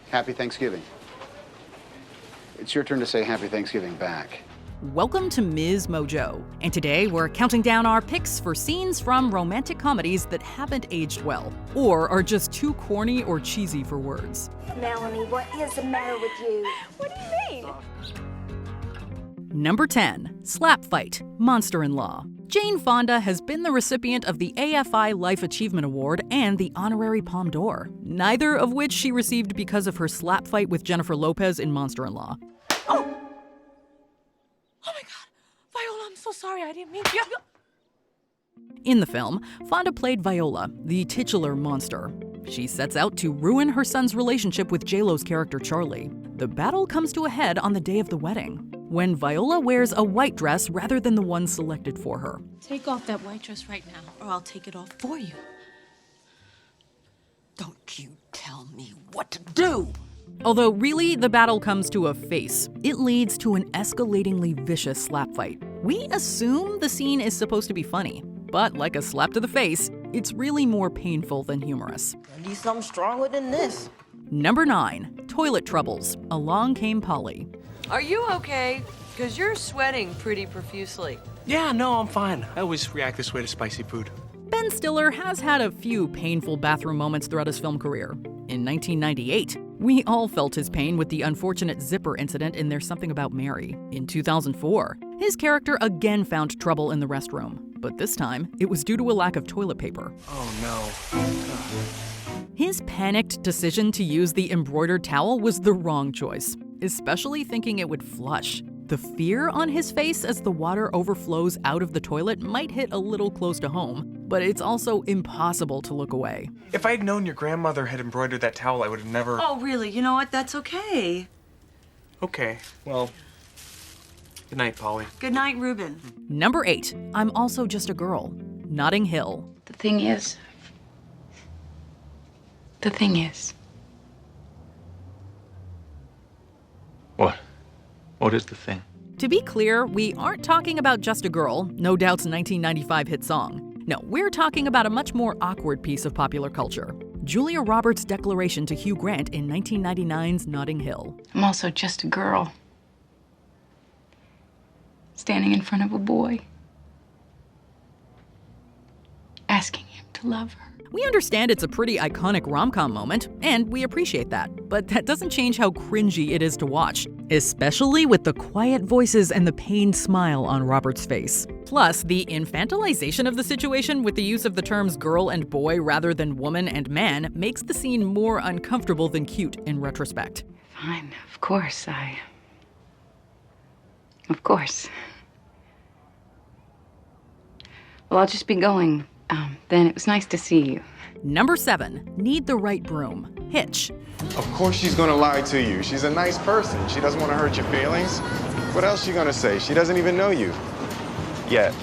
Happy Thanksgiving. It's your turn to say Happy Thanksgiving back. Welcome to MsMojo, and today we're counting down our picks for scenes from romantic comedies that haven't aged well, or are just too corny or cheesy for words. Melanie, what is the matter with you? What do you mean? Number 10, Slap Fight, Monster-in-Law. Jane Fonda has been the recipient of the AFI Life Achievement Award and the Honorary Palme d'Or, neither of which she received because of her slap fight with Jennifer Lopez in Monster-in-Law. Oh my God, Viola, I'm so sorry. I didn't mean to. In the film, Fonda played Viola, the titular monster. She sets out to ruin her son's relationship with J-Lo's character Charlie. The battle comes to a head on the day of the wedding, when Viola wears a white dress rather than the one selected for her. Take off that white dress right now, or I'll take it off for you. Don't you tell me what to do! Although really, the battle comes to a face. It leads to an escalatingly vicious slap fight. We assume the scene is supposed to be funny, but like a slap to the face, it's really more painful than humorous. I need something stronger than this. Number 9, Toilet Troubles, Along Came Polly. Are you okay? Because you're sweating pretty profusely. Yeah, no, I'm fine. I always react this way to spicy food. Ben Stiller has had a few painful bathroom moments throughout his film career. In 1998, we all felt his pain with the unfortunate zipper incident in There's Something About Mary. In 2004, his character again found trouble in the restroom, but this time it was due to a lack of toilet paper. Oh no. His panicked decision to use the embroidered towel was the wrong choice, especially thinking it would flush. The fear on his face as the water overflows out of the toilet might hit a little close to home, but it's also impossible to look away. If I'd known your grandmother had embroidered that towel, I would have never... Oh, really? You know what? That's okay. Okay, well, good night, Polly. Good night, Ruben. Number 8, I'm Also Just a Girl, Notting Hill. The thing is... What? What is the thing? To be clear, we aren't talking about Just a Girl, No Doubt's 1995 hit song. No, we're talking about a much more awkward piece of popular culture. Julia Roberts' declaration to Hugh Grant in 1999's Notting Hill. I'm also just a girl. Standing in front of a boy. Asking him to love her. We understand it's a pretty iconic rom-com moment, and we appreciate that, but that doesn't change how cringy it is to watch, especially with the quiet voices and the pained smile on Robert's face. Plus, the infantilization of the situation with the use of the terms girl and boy rather than woman and man makes the scene more uncomfortable than cute in retrospect. Fine, of course, Of course. Well, I'll just be going. Then it was nice to see you. Number 7, Need the Right Broom, Hitch. Of course she's gonna lie to you. She's a nice person. She doesn't want to hurt your feelings. What else is she gonna say? She doesn't even know you. Yet.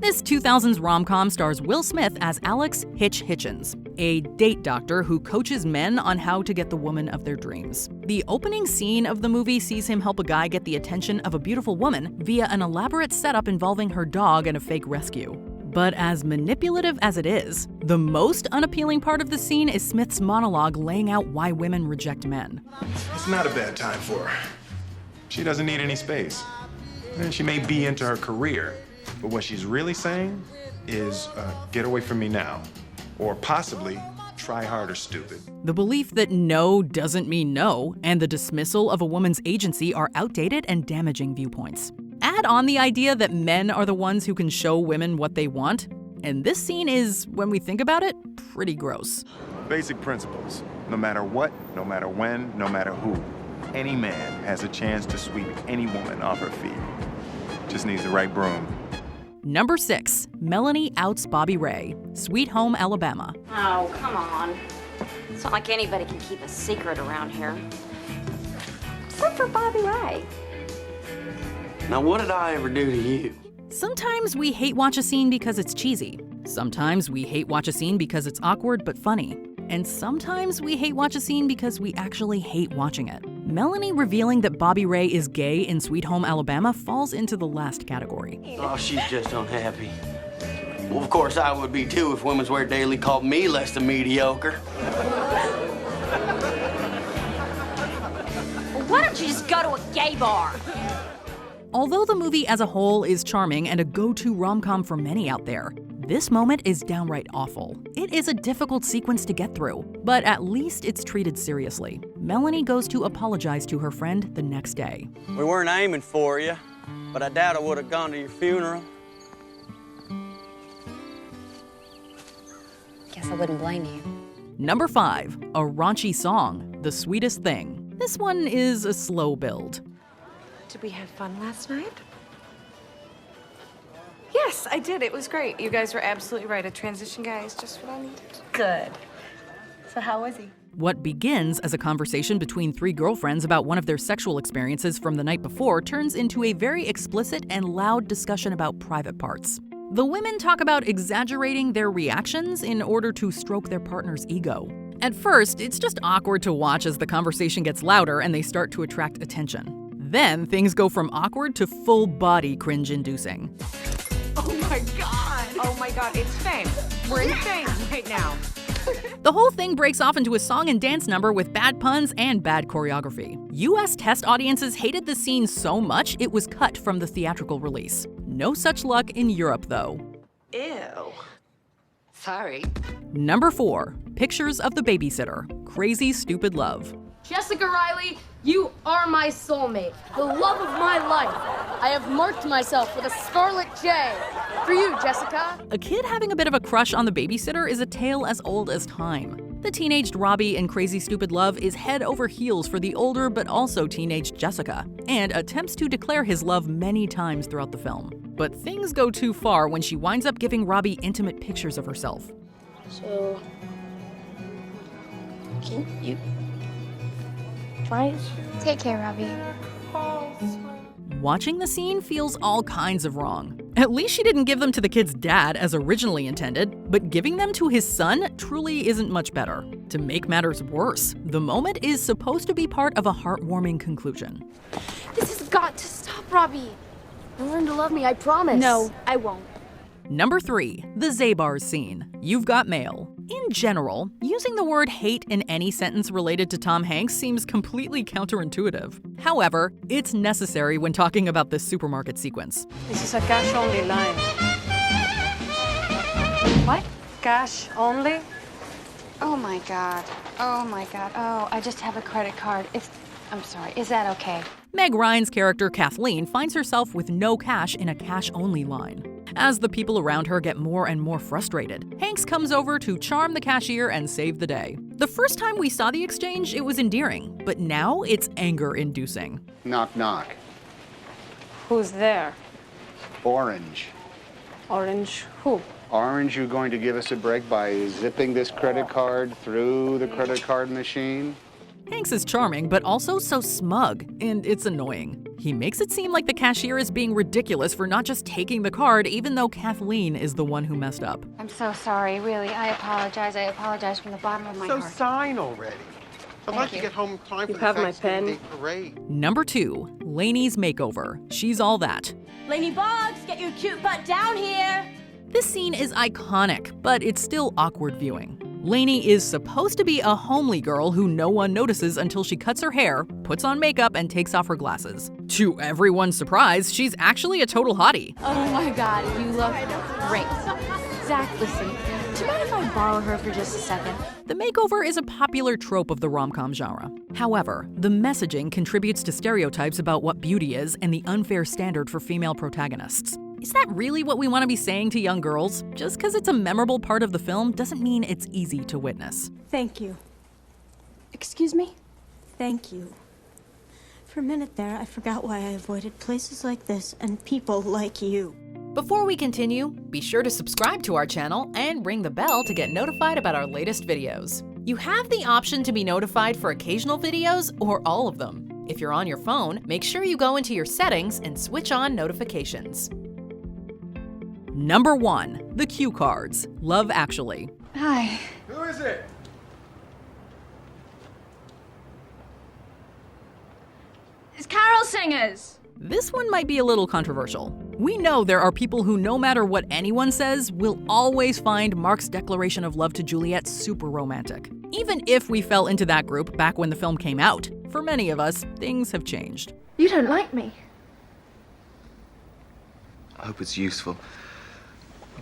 This 2000s rom-com stars Will Smith as Alex Hitch Hitchens, a date doctor who coaches men on how to get the woman of their dreams. The opening scene of the movie sees him help a guy get the attention of a beautiful woman via an elaborate setup involving her dog and a fake rescue. But as manipulative as it is, the most unappealing part of the scene is Smith's monologue laying out why women reject men. It's not a bad time for her. She doesn't need any space. And she may be into her career, but what she's really saying is, get away from me now. Or possibly, try harder, stupid. The belief that no doesn't mean no, and the dismissal of a woman's agency are outdated and damaging viewpoints. Add on the idea that men are the ones who can show women what they want, and this scene is, when we think about it, pretty gross. Basic principles. No matter what, no matter when, no matter who, any man has a chance to sweep any woman off her feet. Just needs the right broom. Number 6, Melanie outs Bobby Ray, Sweet Home Alabama. Oh, come on. It's not like anybody can keep a secret around here. Except for Bobby Ray. Now, what did I ever do to you? Sometimes we hate watch a scene because it's cheesy. Sometimes we hate watch a scene because it's awkward but funny. And sometimes we hate watch a scene because we actually hate watching it. Melanie revealing that Bobby Ray is gay in Sweet Home Alabama falls into the last category. Oh, she's just unhappy. Well, of course I would be too if Women's Wear Daily called me less than mediocre. should just go to a gay bar. Although the movie as a whole is charming and a go-to rom-com for many out there, this moment is downright awful. It is a difficult sequence to get through, but at least it's treated seriously. Melanie goes to apologize to her friend the next day. We weren't aiming for you, but I doubt I would have gone to your funeral. Guess I wouldn't blame you. Number 5, a raunchy song, The Sweetest Thing. This one is a slow build. Did we have fun last night? Yes, I did. It was great. You guys were absolutely right. A transition guy is just what I needed. Good. So how was he? What begins as a conversation between 3 girlfriends about one of their sexual experiences from the night before turns into a very explicit and loud discussion about private parts. The women talk about exaggerating their reactions in order to stroke their partner's ego. At first, it's just awkward to watch as the conversation gets louder and they start to attract attention. Then things go from awkward to full-body cringe-inducing. Oh my God! Oh my God, it's fame. We're in fame right now. The whole thing breaks off into a song and dance number with bad puns and bad choreography. US test audiences hated the scene so much it was cut from the theatrical release. No such luck in Europe, though. Ew. Sorry. Number 4, Pictures of the Babysitter, Crazy Stupid Love. Jessica Riley, you are my soulmate, the love of my life. I have marked myself with a scarlet J. For you, Jessica. A kid having a bit of a crush on the babysitter is a tale as old as time. The teenaged Robbie in Crazy Stupid Love is head over heels for the older but also teenaged Jessica, and attempts to declare his love many times throughout the film. But things go too far when she winds up giving Robbie intimate pictures of herself. So, can you please take care, Robbie? Watching the scene feels all kinds of wrong. At least she didn't give them to the kid's dad as originally intended, but giving them to his son truly isn't much better. To make matters worse, the moment is supposed to be part of a heartwarming conclusion. This has got to stop, Robbie. You'll learn to love me, I promise. No, I won't. Number 3, the zabar scene. You've got mail. In general, using the word hate in any sentence related to Tom Hanks seems completely counterintuitive. However, it's necessary when talking about this supermarket sequence. This is a cash-only line. What? Cash only? Oh my God. Oh my God. Oh, I just have a credit card. I'm sorry. Is that okay? Meg Ryan's character Kathleen finds herself with no cash in a cash-only line. As the people around her get more and more frustrated, Hanks comes over to charm the cashier and save the day. The first time we saw the exchange, it was endearing, but now it's anger-inducing. Knock, knock. Who's there? Orange. Orange who? Orange, you going to give us a break by zipping this credit card through the credit card machine? Hanks is charming, but also so smug, and it's annoying. He makes it seem like the cashier is being ridiculous for not just taking the card, even though Kathleen is the one who messed up. I'm so sorry, really. I apologize. I apologize from the bottom of my heart. So sign already. I'd like to get home in time for You the have my Thanksgiving pen? Day parade. Number 2, Laney's makeover. She's all that. Laney Boggs, get your cute butt down here. This scene is iconic, but it's still awkward viewing. Laney is supposed to be a homely girl who no one notices until she cuts her hair, puts on makeup, and takes off her glasses. To everyone's surprise, she's actually a total hottie. Oh my God, you look great. Zach, listen, do you mind if I borrow her for just a second? The makeover is a popular trope of the rom-com genre. However, the messaging contributes to stereotypes about what beauty is and the unfair standard for female protagonists. Is that really what we want to be saying to young girls? Just because it's a memorable part of the film doesn't mean it's easy to witness. Thank you. Excuse me? Thank you. For a minute there, I forgot why I avoided places like this and people like you. Before we continue, be sure to subscribe to our channel and ring the bell to get notified about our latest videos. You have the option to be notified for occasional videos or all of them. If you're on your phone, make sure you go into your settings and switch on notifications. Number 1, the cue cards. Love Actually. Hi. Who is it? It's Carol Singers. This one might be a little controversial. We know there are people who, no matter what anyone says, will always find Mark's declaration of love to Juliet super romantic. Even if we fell into that group back when the film came out, for many of us, things have changed. You don't like me. I hope it's useful.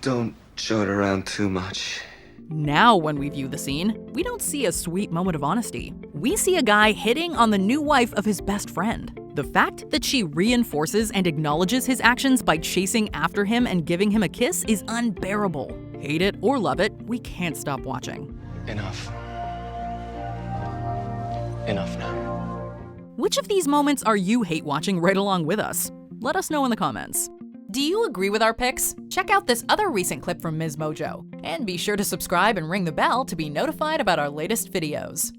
Don't show it around too much. Now, when we view the scene, we don't see a sweet moment of honesty. We see a guy hitting on the new wife of his best friend. The fact that she reinforces and acknowledges his actions by chasing after him and giving him a kiss is unbearable. Hate it or love it, we can't stop watching. Enough. Enough now. Which of these moments are you hate watching right along with us? Let us know in the comments. Do you agree with our picks? Check out this other recent clip from MsMojo. And be sure to subscribe and ring the bell to be notified about our latest videos.